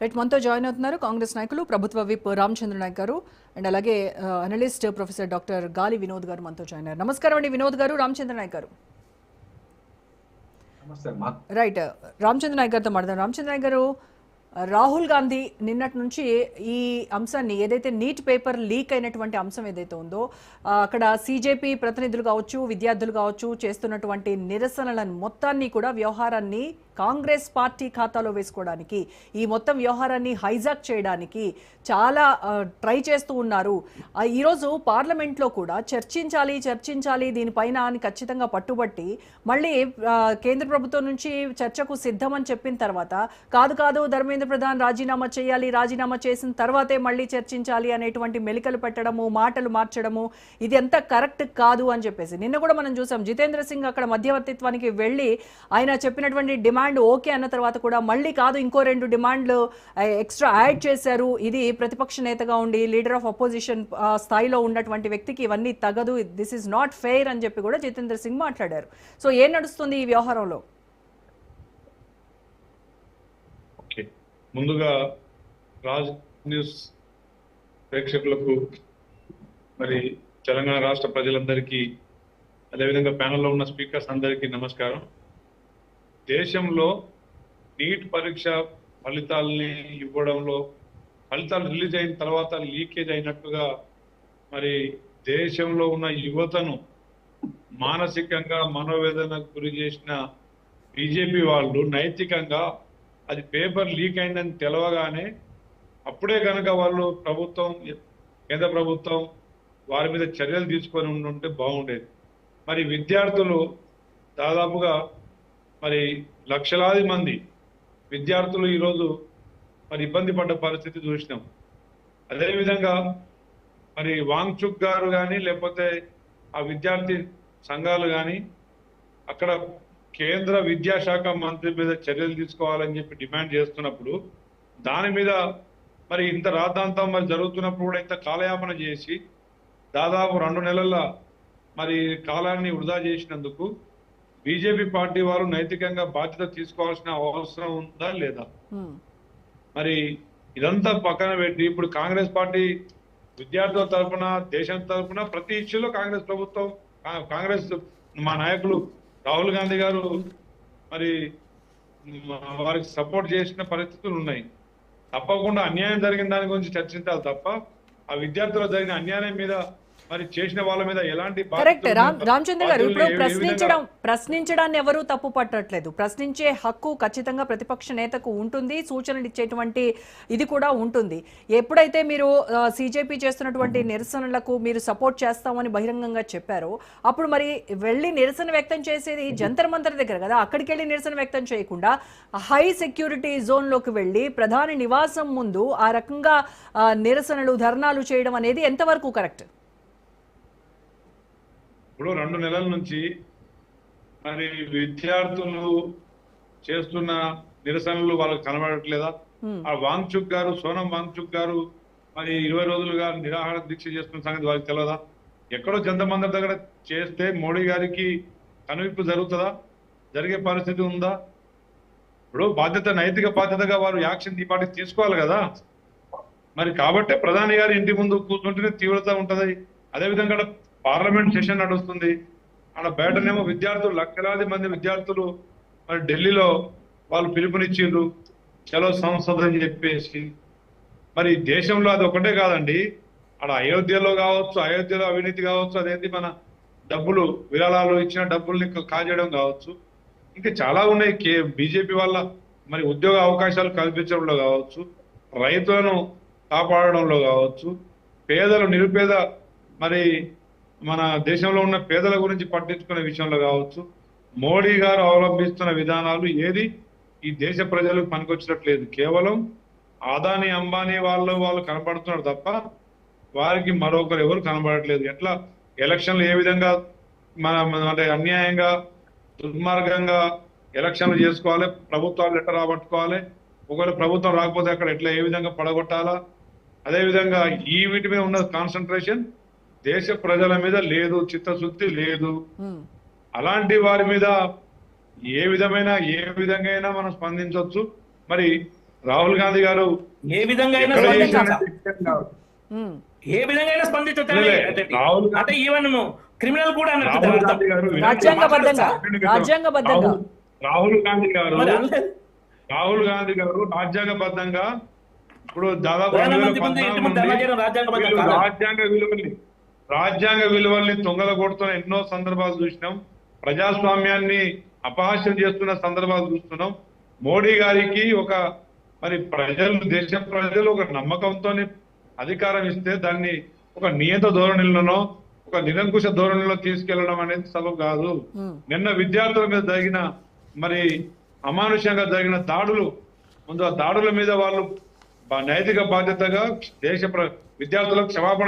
Right, మనతో join అవుతున్నారు కాంగ్రెస్ నాయకులు ప్రభుత్వ విప్ రామచంద్ర నాయక్ గారు అండ్ అలాగే అనలిస్ట్ ప్రొఫెసర్ డాక్టర్ గాలి వినోద్ గారు మనతో జాయిన్ అయ్యారు. నమస్కారం అండి వినోద్ గారు, రామచంద్ర నాయక్ గారు. రైట్, రామచంద్ర నాయక్ గారితో మాట్లాడదాం. రామచంద్ర నాయక్ గారు, రాహుల్ గాంధీ నిన్నటి నుంచి ఈ అంశాన్ని ఏదైతే నీట్ పేపర్ లీక్ అయినటువంటి అంశం ఏదైతే ఉందో అక్కడ సిజేపీ ప్రతినిధులు కావచ్చు, విద్యార్థులు కావచ్చు చేస్తున్నటువంటి నిరసనలను మొత్తాన్ని కూడా వ్యవహారాన్ని కాంగ్రెస్ పార్టీ ఖాతాలో వేసుకోవడానికి, ఈ మొత్తం వ్యవహారాన్ని హైజాక్ చేయడానికి చాలా ట్రై చేస్తూ ఉన్నారు. ఈరోజు పార్లమెంట్లో కూడా చర్చించాలి దీనిపైన అని ఖచ్చితంగా పట్టుబట్టి మళ్ళీ కేంద్ర ప్రభుత్వం నుంచి చర్చకు సిద్ధమని చెప్పిన తర్వాత కాదు ధర్మేంద్ర ప్రధాన్ రాజీనామా చేయాలి, రాజీనామా చేసిన తర్వాతే మళ్ళీ చర్చించాలి అనేటువంటి మెలికలు పెట్టడము, మాటలు మార్చడము, ఇది ఎంత కరెక్ట్ కాదు అని చెప్పేసి నిన్న కూడా మనం చూసాం. జితేంద్ర సింగ్ అక్కడ మధ్యవర్తిత్వానికి వెళ్ళి ఆయన చెప్పినటువంటి డిమాండ్ ఓకే అన్న తర్వాత కూడా మళ్ళీ కాదు ఇంకో 2 డిమాండ్లు ఎక్స్ట్రా యాడ్ చేశారు. ఇది ప్రతిపక్ష నేతగా ఉండి లీడర్ ఆఫ్ అపోజిషన్ స్థాయిలో ఉన్నటువంటి వ్యక్తికి ఇవన్నీ తగదు, దిస్ ఈజ్ నాట్ ఫెయిర్ అని చెప్పి కూడా జితేంద్ర సింగ్ మాట్లాడారు. సో ఏం నడుస్తుంది ఈ వ్యవహారంలో? ముందుగా రాజ్ న్యూస్ ప్రేక్షకులకు, మరి తెలంగాణ రాష్ట్ర ప్రజలందరికీ, అదేవిధంగా ప్యానెల్లో ఉన్న స్పీకర్స్ అందరికీ నమస్కారం. దేశంలో నీట్ పరీక్ష ఫలితాలని ఇవ్వడంలో ఫలితాలు రిలీజ్ అయిన తర్వాత లీకేజ్ అయినట్టుగా మరి దేశంలో ఉన్న యువతను మానసికంగా మనోవేదనకు గురి చేసిన బీజేపీ వాళ్ళు నైతికంగా అది పేపర్ లీక్ అయిందని తెలవగానే అప్పుడే కనుక వాళ్ళు కేంద్ర ప్రభుత్వం వారి మీద చర్యలు తీసుకొని ఉంటే బాగుండేది. మరి విద్యార్థులు దాదాపుగా మరి లక్షలాది మంది విద్యార్థులు ఈరోజు మరి ఇబ్బంది పడ్డ పరిస్థితి చూసినాం. అదేవిధంగా మరి వాంగ్చుక్ గారు కానీ లేకపోతే ఆ విద్యార్థి సంఘాలు కానీ అక్కడ కేంద్ర విద్యాశాఖ మంత్రి మీద చర్యలు తీసుకోవాలని చెప్పి డిమాండ్ చేస్తున్నప్పుడు దాని మీద మరి ఇంత రాద్ధాంతం మరి జరుగుతున్నప్పుడు కూడా ఇంత కాలయాపన చేసి దాదాపు 2 నెలల మరి కాలాన్ని వృధా చేసినందుకు బీజేపీ పార్టీ వారు నైతికంగా బాధ్యత తీసుకోవాల్సిన అవసరం ఉందా లేదా? మరి ఇదంతా పక్కన పెట్టి ఇప్పుడు కాంగ్రెస్ పార్టీ విద్యార్థుల తరఫున, దేశం తరఫున ప్రతి ఇష్యూలో కాంగ్రెస్ మా నాయకులు రాహుల్ గాంధీ గారు మరి వారికి సపోర్ట్ చేసిన పరిస్థితులు ఉన్నాయి. తప్పకుండా అన్యాయం జరిగిన దాని గురించి చర్చించాలి తప్ప ఆ విద్యార్థులకు జరిగిన అన్యాయం మీద మరి చేసిన వాళ్ళ మీద ఎలాంటి కరెక్ట్. రామచంద్ర గారు, ఇప్పుడు ప్రశ్నించడాన్ని ఎవరూ తప్పు పట్టట్లేదు. ప్రశ్నించే హక్కు ఖచ్చితంగా ప్రతిపక్ష నేతకు ఉంటుంది, సూచనలు ఇచ్చేటువంటి ఇది కూడా ఉంటుంది. ఎప్పుడైతే మీరు సిజేపీ చేస్తున్నటువంటి నిరసనలకు మీరు సపోర్ట్ చేస్తామని బహిరంగంగా చెప్పారో అప్పుడు మరి వెళ్ళి నిరసన వ్యక్తం చేసేది జంతర్ మంతర్ దగ్గర కదా. అక్కడికి వెళ్ళి నిరసన వ్యక్తం చేయకుండా హై సెక్యూరిటీ జోన్ లోకి వెళ్ళి ప్రధాని నివాసం ముందు ఆ రకంగా నిరసనలు, ధర్నాలు చేయడం అనేది ఎంతవరకు కరెక్ట్? ఇప్పుడు 2 నెలల నుంచి మరి విద్యార్థులు చేస్తున్న నిరసనలు వాళ్ళకి కనబడట్లేదా? ఆ వాంగ్చుక్ గారు, సోనం వాంగ్చుక్ గారు మరి 20 రోజులుగా నిరాహార దీక్ష చేస్తున్న సంగతి వాళ్ళకి తెలియదా? ఎక్కడో జంతమందర్ దగ్గర చేస్తే మోడీ గారికి కనువిప్పు జరుగుతుందా? జరిగే పరిస్థితి ఉందా? ఇప్పుడు నైతిక బాధ్యతగా వారు యాక్షన్ ఈ పార్టీ తీసుకోవాలి కదా. మరి కాబట్టే ప్రధాని గారి ఇంటి ముందు కూర్చుంటేనే తీవ్రత ఉంటది. అదేవిధంగా పార్లమెంట్ సెషన్ నడుస్తుంది, ఆడ బయటనేమో విద్యార్థులు, లక్షలాది మంది విద్యార్థులు మరి ఢిల్లీలో వాళ్ళు పిలుపునిచ్చిండ్రు చలో సంసద్ అని చెప్పేసి. మరి దేశంలో అది ఒకటే కాదండి, ఆడ అయోధ్యలో అవినీతి కావచ్చు, అదేంటి మన డబ్బులు విరాళాలు ఇచ్చిన డబ్బుల్ని కాజేయడం కావచ్చు, ఇంకా చాలా ఉన్నాయి. బీజేపీ వల్ల మరి ఉద్యోగ అవకాశాలు కల్పించడంలో కావచ్చు, రైతులను కాపాడడంలో కావచ్చు, నిరుపేద మరి మన దేశంలో ఉన్న పేదల గురించి పట్టించుకునే విషయంలో కావచ్చు, మోడీ గారు అవలంబిస్తున్న విధానాలు ఏది ఈ దేశ ప్రజలకు పనికొచ్చినట్లేదు. కేవలం అదానీ, అంబానీ వాళ్ళు కనపడుతున్నారు తప్ప వారికి మరొకరు ఎవరు కనబడట్లేదు. ఎట్లా ఎలక్షన్లు ఏ విధంగా అంటే అన్యాయంగా, దుర్మార్గంగా ఎలక్షన్లు చేసుకోవాలి, ప్రభుత్వాలు ఎట్లా రాబట్టుకోవాలి, ఒకవేళ ప్రభుత్వం రాకపోతే అక్కడ ఏ విధంగా పడగొట్టాలా, అదేవిధంగా వీటి మీద ఉన్న కాన్సన్ట్రేషన్ దేశ ప్రజల మీద లేదు, చిత్తశుద్ధి లేదు. అలాంటి వారి మీద ఏ విధంగా మనం స్పందించవచ్చు. మరి రాహుల్ గాంధీ గారు ఏ విధంగా అయినా ఎక్కడ స్పందించొచ్చా? చేసినా ఉమ్. ఏ విధంగా అయినా స్పందించొచ్చా? లే, రాహుల్ గాంధీ- అంటే ఈవెన్ క్రిమినల్ కూడా అన్నట్టు రాహుల్ అర్థం. గాంధీ గారు రాజ్యాంగబద్ధంగా మాట్లాడొచ్చా? రాజ్యాంగబద్ధంగా రాహుల్ గాంధీ గారు మరి అనలేదు. రాహుల్ గాంధీ గారు రాజ్యాంగబద్ధంగా ఇప్పుడు దాదాపు ప్రధానమంత్రి 2014 ముందు ఇంటి ముందు నుండి ధర్నా చేయడం రాజ్యాంగబద్ధం వీళ్ళు కాదా? రాజ్యాంగ విలువల్ని తొంగల కొడుతున్న ఎన్నో సందర్భాలు చూసినాం. ప్రజాస్వామ్యాన్ని అపహాస్యం చేస్తున్న సందర్భాలు చూస్తున్నాం. మోడీ గారికి ఒక మరి దేశ ప్రజలు ఒక నమ్మకంతో అధికారం ఇస్తే దాన్ని ఒక నియంత ధోరణిలోనో ఒక నిరంకుశ ధోరణిలో తీసుకెళ్లడం అనేది సబబు కాదు. నిన్న విద్యార్థుల మీద జరిగిన మరి అమానుషంగా జరిగిన దాడులు, ముందు ఆ దాడుల మీద వాళ్ళు నైతిక బాధ్యతగా విద్యార్థులకు క్షమాపణ